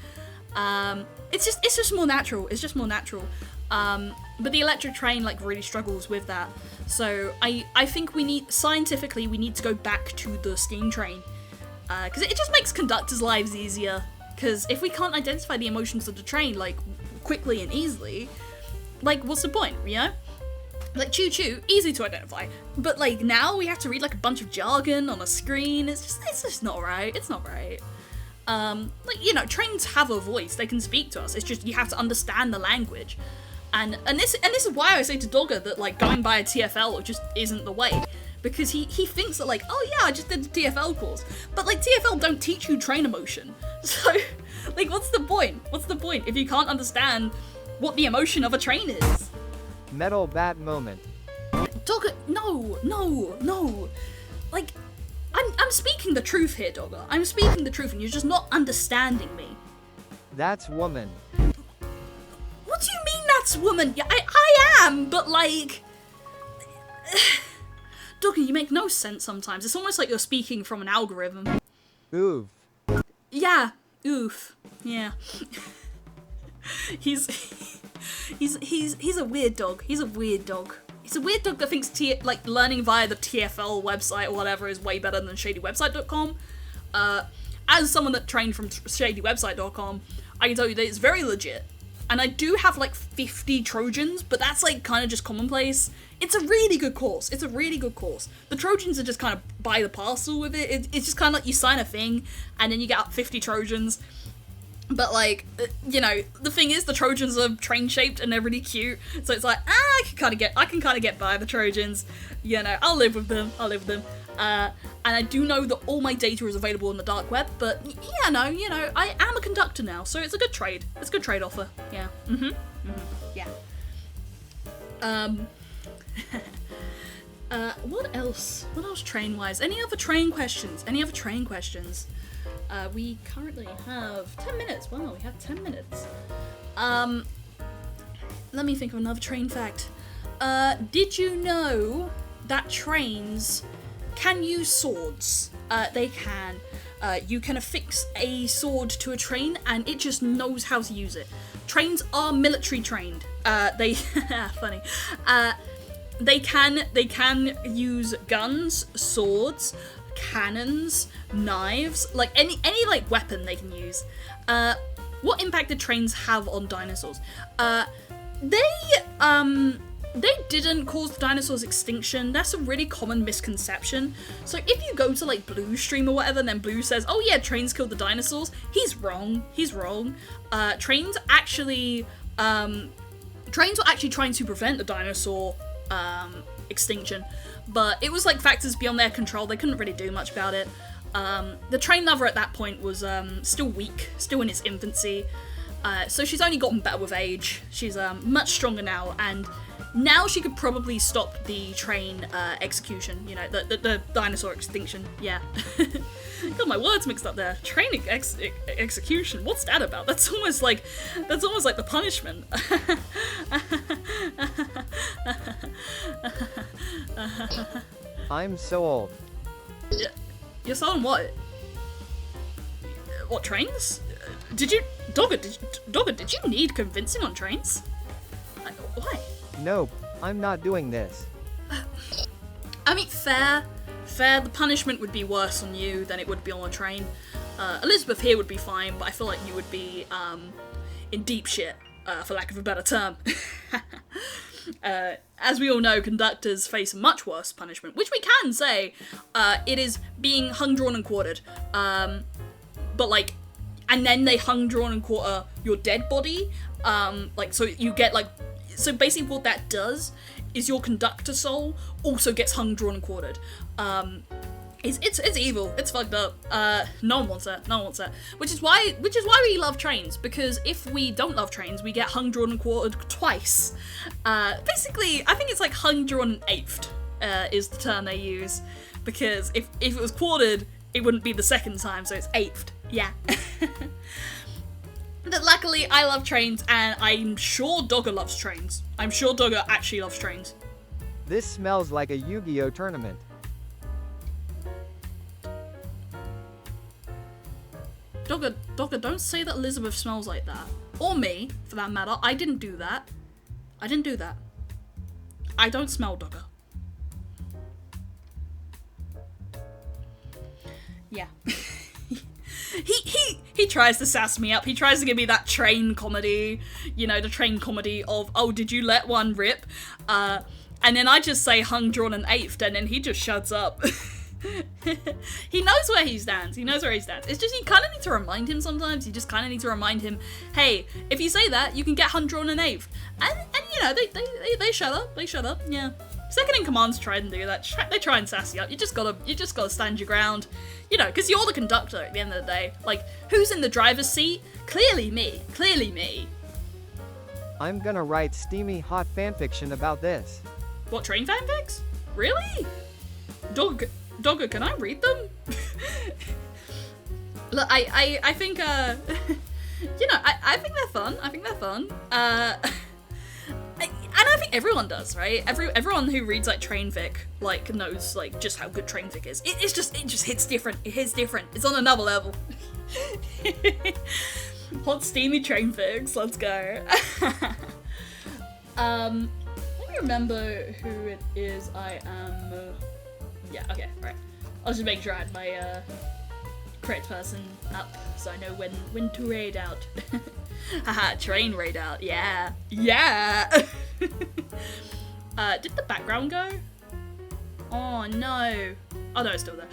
It's just more natural. It's just more natural. But the electric train, like, really struggles with that. So I think scientifically we need to go back to the steam train. Because it just makes conductors' lives easier. Because if we can't identify the emotions of the train, like, quickly and easily, like, what's the point, you know? Like, choo-choo, easy to identify. But, like, now we have to read, like, a bunch of jargon on a screen. It's just not right. It's not right. Like, you know, trains have a voice. They can speak to us. It's just you have to understand the language. And this is why I say to Dogger that, like, going by a TFL just isn't the way. Because he thinks that, like, oh yeah, I just did the TFL course. But, like, TFL don't teach you train emotion. So, like, what's the point? What's the point if you can't understand what the emotion of a train is? Metal bat moment. Dogger, no. Like, I'm speaking the truth here, Dogger. I'm speaking the truth, and you're just not understanding me. That's woman. What do you mean that's woman? Yeah, I am, but, like... Dogger, you make no sense sometimes. It's almost like you're speaking from an algorithm. Oof. Yeah, oof. Yeah. He's a weird dog. He's a weird dog. He's a weird dog that thinks like learning via the TFL website or whatever is way better than shadywebsite.com. As someone that trained from shadywebsite.com, I can tell you that it's very legit. And I do have like 50 Trojans, but that's like kind of just commonplace. It's a really good course. It's a really good course. The Trojans are just kind of by the parcel with it. It's just kind of like you sign a thing and then you get up 50 Trojans. But like, you know, the thing is the Trojans are train shaped and they're really cute. So it's like, I can kind of get by the Trojans. You know, I'll live with them. And I do know that all my data is available on the dark web, but yeah, no, you know, I am a conductor now, so it's a good trade. It's a good trade offer. Yeah. Yeah. What else? What else train-wise? Any other train questions? We currently have 10 minutes. Wow, we have 10 minutes. Let me think of another train fact. Did you know that trains can use swords? They can. You can affix a sword to a train and it just knows how to use it. Trains are military trained. They funny. They can use guns, swords, cannons, knives, like any like weapon they can use. What impact did trains have on dinosaurs? They didn't cause the dinosaurs' extinction. That's a really common misconception. So if you go to like Blue stream or whatever, and then Blue says, "Oh yeah, trains killed the dinosaurs," he's wrong. Trains were actually trying to prevent the dinosaur extinction, but it was like factors beyond their control. They couldn't really do much about it. The train lover at that point was still weak, still in its infancy. So she's only gotten better with age. She's much stronger now, and now she could probably stop the train execution, you know, the dinosaur extinction, yeah. Got my words mixed up there. Train execution, what's that about? That's almost like the punishment. I'm so old. You're so on what? What, trains? Dogger, did you need convincing on trains? Why? Nope, I'm not doing this. I mean, fair. The punishment would be worse on you than it would be on a train. Elizabeth here would be fine, but I feel like you would be in deep shit, for lack of a better term. As we all know, conductors face much worse punishment, which we can say it is being hung, drawn, and quartered. But like, and then they hung, drawn, and quarter your dead body. Like, so you get like, so basically what that does is your conductor soul also gets hung, drawn, and quartered. It's evil. It's fucked up. No one wants that. Which is why we love trains, because if we don't love trains, we get hung, drawn, and quartered twice. Basically, I think it's like hung, drawn, and eighth is the term they use, because if it was quartered, it wouldn't be the second time, so it's eighth. Yeah. But luckily, I love trains, and I'm sure Dogger loves trains. I'm sure Dogger actually loves trains. This smells like a Yu-Gi-Oh tournament. Dogger, don't say that Elizabeth smells like that. Or me, for that matter. I didn't do that. I don't smell Dogger. Yeah. He tries to sass me up. He tries to give me that train comedy, you know, the train comedy of, oh, did you let one rip? And then I just say hung, drawn, and eighth, and then he just shuts up. He knows where he stands. It's just you kind of need to remind him sometimes. You just kind of need to remind him, hey, if you say that, you can get hung, drawn, and eighth. And you know, they shut up. Yeah. Second in commands try and do that. They try and sass you up. You just gotta stand your ground. You know, because you're the conductor at the end of the day. Like, who's in the driver's seat? Clearly me. I'm gonna write steamy hot fanfiction about this. What, train fanfics? Really? Dogger, can I read them? Look, I think, you know, I think they're fun. And I think everyone does, right? Everyone who reads like train fic like knows like just how good train fic is. It just hits different. It hits different. It's on another level. Hot steamy train fics. Let's go. Let me remember who it is I am... yeah, okay, right. I was just making sure I had my correct person up so I know when to raid out. Haha, train raid out, yeah. Yeah! Did the background go? Oh no. Oh no, it's still there.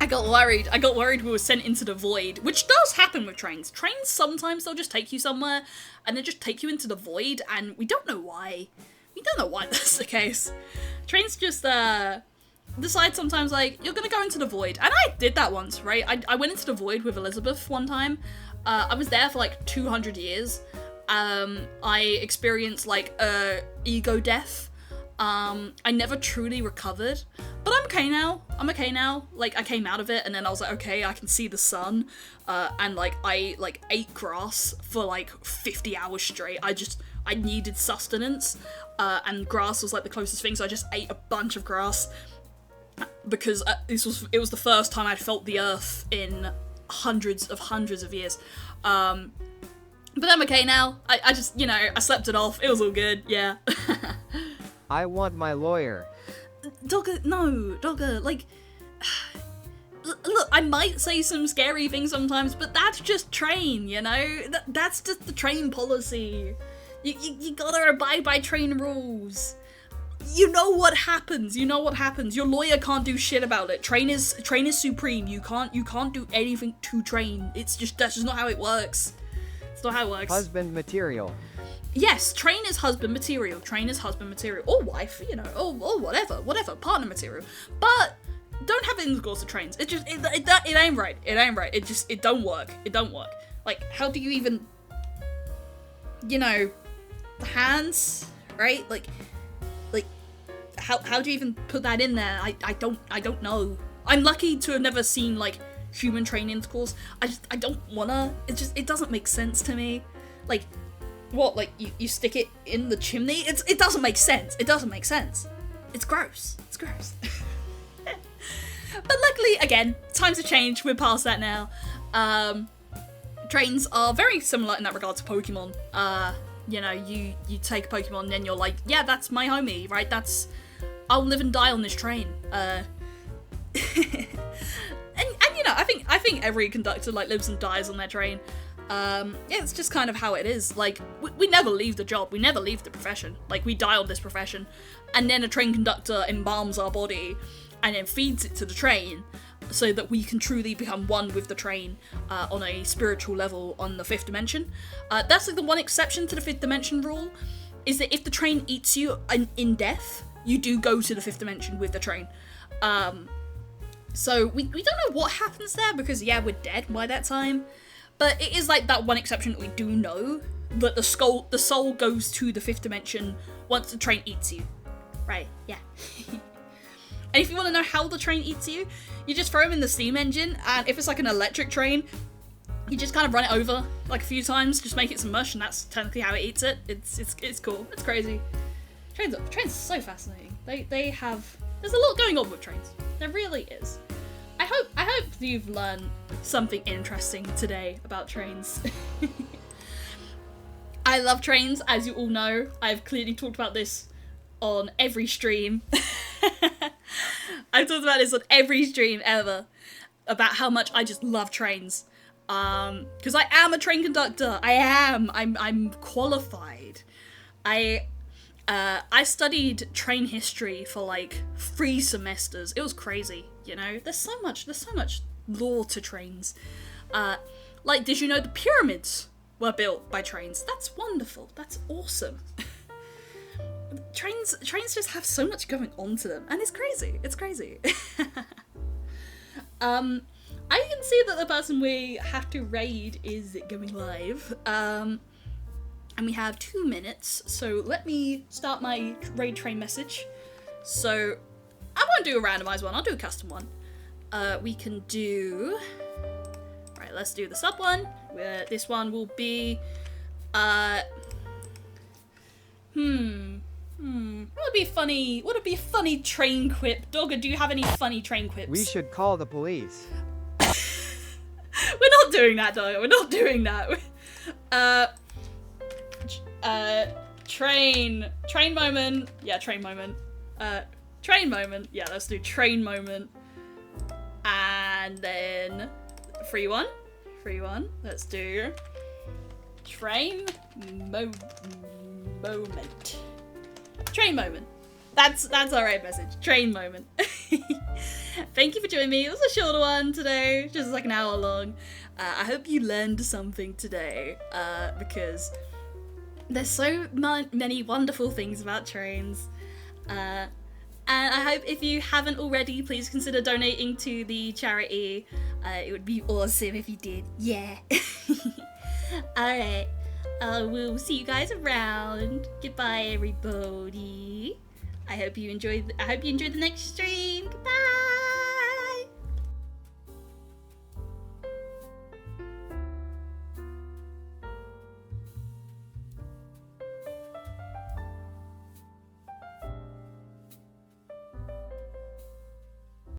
I got worried we were sent into the void, which does happen with trains. Trains, sometimes they'll just take you somewhere, and they just take you into the void, and we don't know why. We don't know why that's the case. Trains just, decide sometimes, like, you're gonna go into the void. And I did that once, right? I went into the void with Elizabeth one time. I was there for, like, 200 years. I experienced, like, ego death. I never truly recovered, but I'm okay now. Like, I came out of it, and then I was like, okay, I can see the sun, and, like, I, like, ate grass for, like, 50 hours straight. I needed sustenance, and grass was, like, the closest thing, so I just ate a bunch of grass, because it was the first time I'd felt the earth in hundreds of years. But I'm okay now. I just, you know, I slept it off. It was all good, yeah. I want my lawyer. Dogger, no, Dogger, like, look, I might say some scary things sometimes, but that's just train, you know? That's just the train policy. You gotta abide by train rules. You know what happens. Your lawyer can't do shit about it. Train is supreme. You can't do anything to train. That's just not how it works. It's not how it works. Husband material. Yes, train is husband material. Or wife, you know, or whatever, partner material. But don't have intercourse with trains. It ain't right. It don't work. Like, how do you even, you know, the hands, right? Like, how do you even put that in there? I don't know. I'm lucky to have never seen, like, human train intercourse. I don't wanna. It doesn't make sense to me. Like, what, like, you stick it in the chimney? It doesn't make sense. It's gross. But luckily, again, times have changed. We're past that now. Trains are very similar in that regard to Pokemon. You know, you take a Pokemon and then you're like, yeah, that's my homie, right? I'll live and die on this train. And you know, I think every conductor, like, lives and dies on their train. Yeah, it's just kind of how it is. Like, we never leave the job. We never leave the profession. Like, we die on this profession. And then a train conductor embalms our body and then feeds it to the train so that we can truly become one with the train on a spiritual level on the 5th dimension. That's, like, the one exception to the 5th dimension rule, is that if the train eats you in death, you do go to the 5th dimension with the train. So we don't know what happens there, because, yeah, we're dead by that time. But it is, like, that one exception that we do know, that the soul goes to the 5th dimension once the train eats you. Right, yeah. And if you want to know how the train eats you, you just throw them in the steam engine, and if it's, like, an electric train, you just kind of run it over, like, a few times, just make it some mush, and that's technically how it eats it. It's cool. It's crazy. Trains are so fascinating. There's a lot going on with trains. There really is. I hope you've learned something interesting today about trains. I love trains, as you all know. I've clearly talked about this on every stream. I've talked about this on every stream ever, about how much I just love trains. Because I am a train conductor. I'm qualified. I studied train history for, like, 3 semesters. It was crazy, you know? There's so much lore to trains. Like, did you know the pyramids were built by trains? That's wonderful. That's awesome. Trains just have so much going on to them, and it's crazy. I can see that the person we have to raid is going live. And we have 2 minutes, so let me start my raid train message. So, I won't do a randomized one, I'll do a custom one. We can do... Right, let's do the sub one. This one will be... What would be a funny train quip? Dogger, do you have any funny train quips? We should call the police. We're not doing that, Dogger, we're not doing that. Train moment. Yeah, train moment. Train moment. Yeah, let's do train moment. And then free one. Let's do train moment. Train moment. That's our right message. Train moment. Thank you for joining me. It was a shorter one today, just like an hour long. I hope you learned something today, because there's so many wonderful things about trains. And I hope if you haven't already, please consider donating to the charity. It would be awesome if you did. Yeah. Alright. We'll see you guys around. Goodbye, everybody. I hope you enjoyed the next stream.